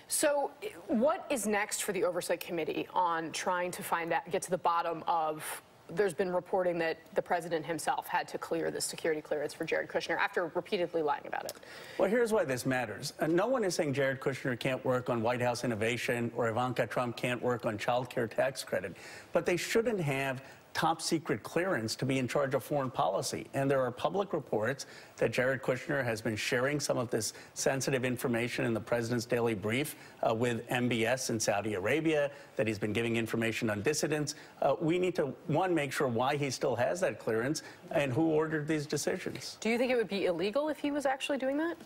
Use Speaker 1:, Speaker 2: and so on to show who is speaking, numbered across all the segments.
Speaker 1: So what is next for the Oversight Committee on trying to get to the bottom of, there's been reporting that the president himself had to clear the security clearance for Jared Kushner after repeatedly lying about it?
Speaker 2: Well, here's why this matters. No one is saying Jared Kushner can't work on White House innovation or Ivanka Trump can't work on child care tax credit, but they shouldn't have top secret clearance to be in charge of foreign policy. And there are public reports that Jared Kushner has been sharing some of this sensitive information in the president's daily brief with MBS in Saudi Arabia, that he's been giving information on dissidents. We need to, one, make sure why he still has that clearance and who ordered these decisions.
Speaker 1: Do you think it would be illegal if he was actually doing that?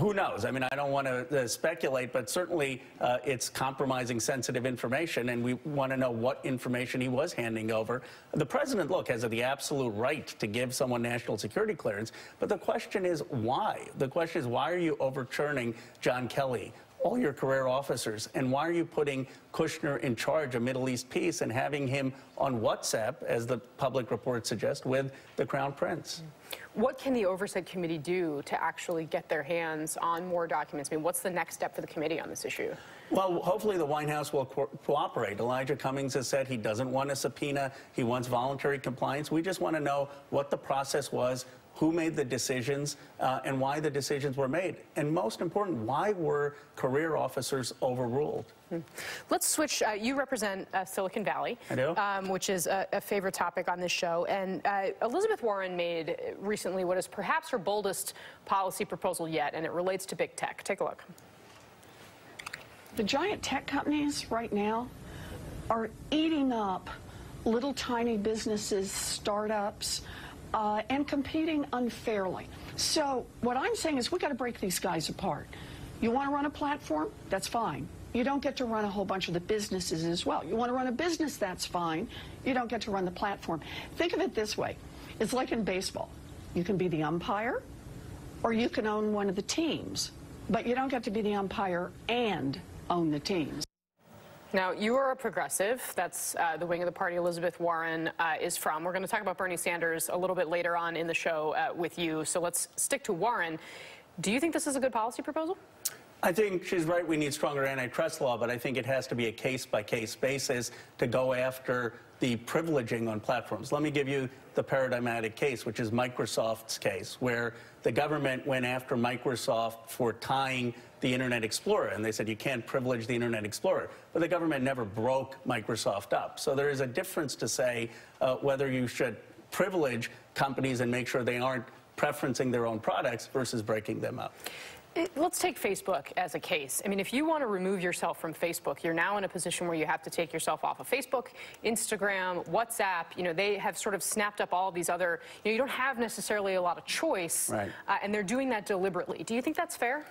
Speaker 2: Who knows? I mean, I don't want to speculate, but certainly it's compromising sensitive information, and we want to know what information he was handing over. The president, look, has the absolute right to give someone national security clearance, but the question is why? The question is, why are you overturning John Kelly, all your career officers, and why are you putting Kushner in charge of Middle East peace and having him on WhatsApp, as the public reports suggest, with the Crown Prince?
Speaker 1: What can the Oversight Committee do to actually get their hands on more documents? I mean, what's the next step for the committee on this issue?
Speaker 2: Well, hopefully the White House will cooperate. Elijah Cummings has said he doesn't want a subpoena. He wants voluntary compliance. We just want to know what the process was, who made the decisions, and why the decisions were made. And most important, why were career officers overruled?
Speaker 1: Let's switch. You represent Silicon Valley,
Speaker 2: I do.
Speaker 1: Which is a favorite topic on this show. And Elizabeth Warren made recently what is perhaps her boldest policy proposal yet, and it relates to big tech. Take a look.
Speaker 3: The giant tech companies right now are eating up little tiny businesses, startups, and competing unfairly. So what I'm saying is we got to break these guys apart. You want to run a platform? That's fine. You don't get to run a whole bunch of the businesses as well. You want to run a business? That's fine. You don't get to run the platform. Think of it this way. It's like in baseball. You can be the umpire, or you can own one of the teams, but you don't get to be the umpire and own the teams.
Speaker 1: Now, you are a progressive. That's the wing of the party Elizabeth Warren is from. We're going to talk about Bernie Sanders a little bit later on in the show with you, so let's stick to Warren. Do you think this is a good policy proposal?
Speaker 2: I think she's right. We need stronger antitrust law, but I think it has to be a case-by-case basis to go after the privileging on platforms. Let me give you the paradigmatic case, which is Microsoft's case, where the government went after Microsoft for tying the Internet Explorer, and they said you can't privilege the Internet Explorer. But the government never broke Microsoft up. So there is a difference to say whether you should privilege companies and make sure they aren't preferencing their own products versus breaking them up.
Speaker 1: Let's take Facebook as a case. I mean, if you want to remove yourself from Facebook, you're now in a position where you have to take yourself off of Facebook, Instagram, WhatsApp. You know, they have sort of snapped up all these other, you don't have necessarily a lot of choice,
Speaker 2: right.
Speaker 1: And they're doing that deliberately. Do you think that's fair?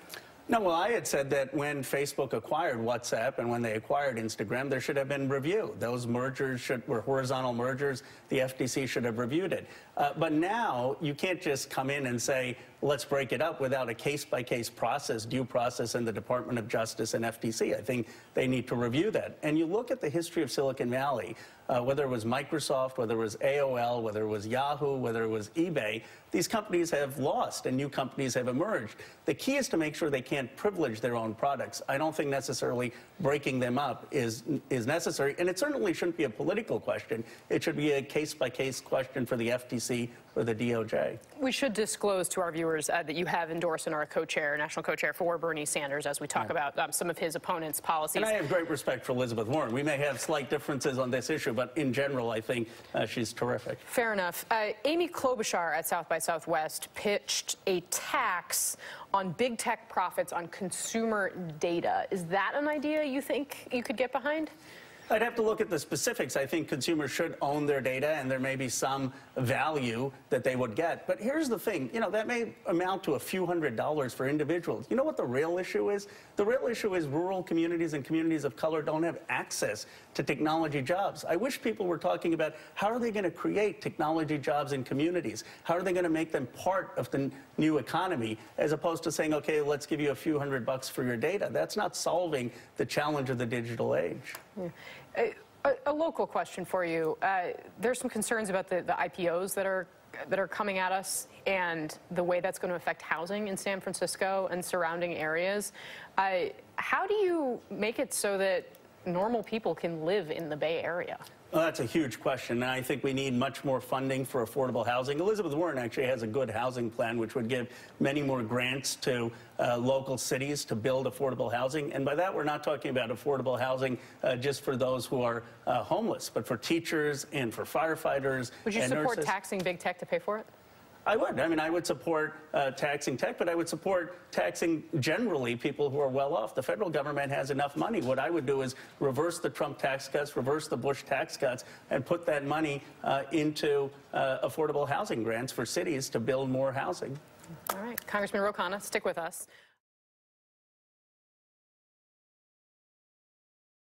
Speaker 2: No, well, I had said that when Facebook acquired WhatsApp and when they acquired Instagram, there should have been review. Those mergers were horizontal mergers. The FTC should have reviewed it. But now you can't just come in and say, let's break it up without a case-by-case process, due process in the Department of Justice and FTC. I think they need to review that. And you look at the history of Silicon Valley, whether it was Microsoft, whether it was AOL, whether it was Yahoo, whether it was eBay, these companies have lost and new companies have emerged. The key is to make sure they can't privilege their own products. I don't think necessarily breaking them up is necessary, and it certainly shouldn't be a political question. It should be a case-by-case question for the FTC or the DOJ. We
Speaker 1: should disclose to our viewers that you have endorsed and are a co-chair, national co-chair for Bernie Sanders as we talk about some of his opponents' policies.
Speaker 2: And I have great respect for Elizabeth Warren. We may have slight differences on this issue, but in general, I think she's terrific.
Speaker 1: Fair enough. Amy Klobuchar at South by Southwest pitched a tax on big tech profits on consumer data. Is that an idea you think you could get behind?
Speaker 2: I'd have to look at the specifics. I think consumers should own their data, and there may be some value that they would get. But here's the thing, you know, that may amount to a few $100s for individuals. You know what the real issue is? The real issue is rural communities and communities of color don't have access to technology jobs. I wish people were talking about how are they going to create technology jobs in communities? How are they going to make them part of the new economy, as opposed to saying, okay, let's give you a few $100 for your data. That's not solving the challenge of the digital age.
Speaker 1: Yeah. A local question for you. There's some concerns about the IPOs that are that are coming at us and the way that's going to affect housing in San Francisco and surrounding areas, how do you make it so that normal people can live in the Bay Area?
Speaker 2: Well, that's a huge question, and I think we need much more funding for affordable housing. Elizabeth Warren actually has a good housing plan, which would give many more grants to local cities to build affordable housing. And by that, we're not talking about affordable housing just for those who are homeless, but for teachers and for firefighters.
Speaker 1: Would you support
Speaker 2: nurses.
Speaker 1: taxing big tech to pay for it?
Speaker 2: I would. I mean, I would support taxing tech, but I would support taxing generally people who are well off. The federal government has enough money. What I would do is reverse the Trump tax cuts, reverse the Bush tax cuts, and put that money into affordable housing grants for cities to build more housing.
Speaker 1: All right. Congressman Khanna, stick with us.